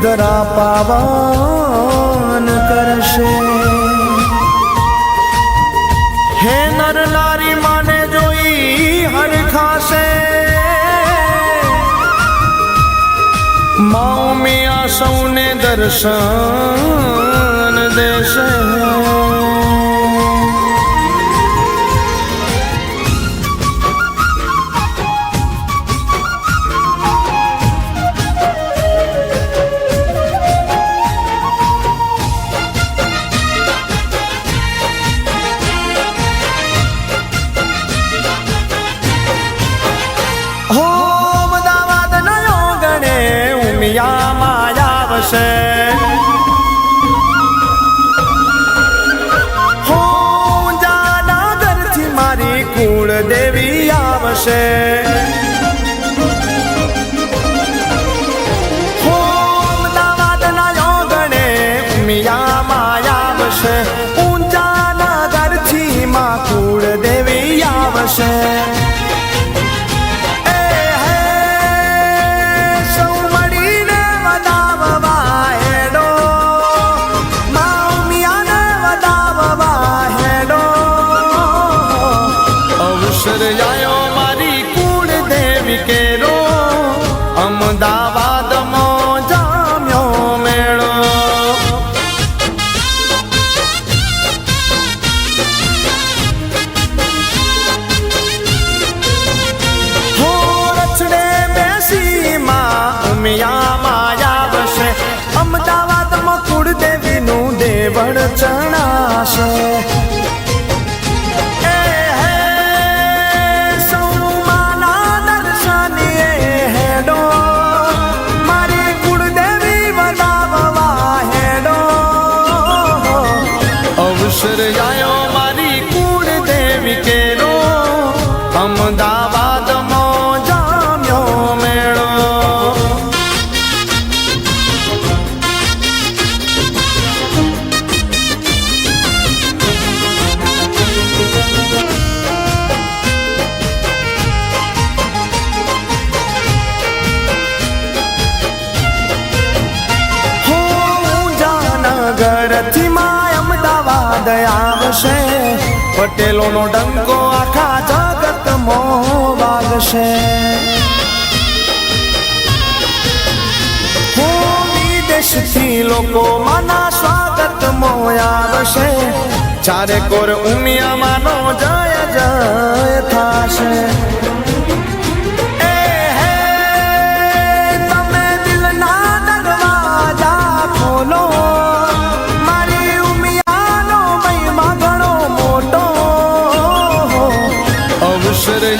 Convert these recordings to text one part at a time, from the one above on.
ધરા પાવન કરશે। હે નર નારી માને જોઈ હરખાશે, મા ઉમિયા સૌને દર્શન દેશે। હો જાનગર થી મારી કુળ દેવી આવશે। હો અમદાવાદ ના યોગણે ઉમિયા માયા આવશે, ઊંચા નગર થી માં કુળ દેવી આવશે। આયો મારી કુળ દેવી કેરો, અમદાવાદ માં જામ્યો મેળો। હો રચડે બેસી માં ઉમિયા માયા આવશે, અમદાવાદ માં કુળ દેવી નું દેવળ ચણાશે। આયો મારી કુળ દેવી કેરો, અમદાવાદ માં જામ્યો મેળો। હો જાનગર થી અમદાવાદ આવશે, પટેલો નો ડંકો આખા જગત માં વાગશે। હો વિદેશ થી લોકો માના સ્વાગત માં આવશે, ચારે કોર ઉમિયા માનો જય જય થાશે। તમે દિલના દરવાજા ખોલો,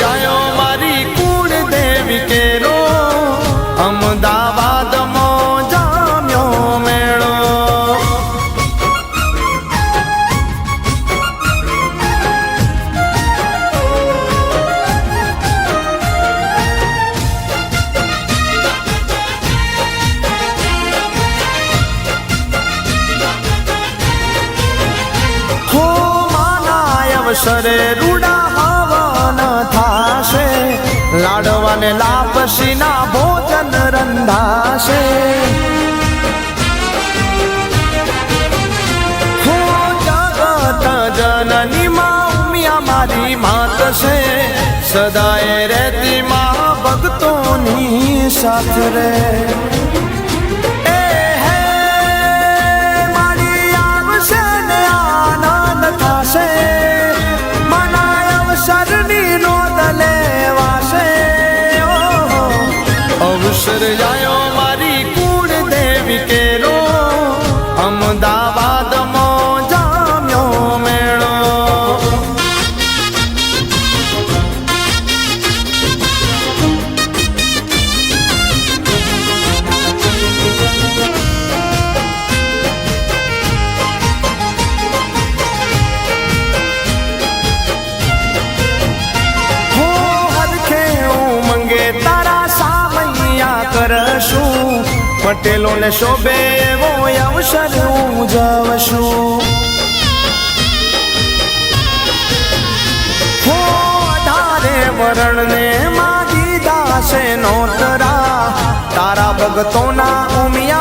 આયો મારી કુળ દેવી કેરો, અમદાવાદ માં જામ્યો મેળો। હો માના અવસરે રૂડા થાશે, લાડવાને લાપસી ના ભોજન રંધાશે। હો જગત જનની માં ઉમિયા મારી માત છે, સદાય રહેતી માં ભક્તોની સાથ રે। મારી આવશે ને આનંદ થશે, શરની નોંધ લેવાશે। અવસર આયો મારી કુળ દેવી કેરો, અમદાવાદ માં જામ્યો મેળો। પટેલો ને શોભે એવો અવસર ઉજવશું। હો 18 વરણ ને માગી દાસે નોતરા, તારા ભગતોના ઉમિયા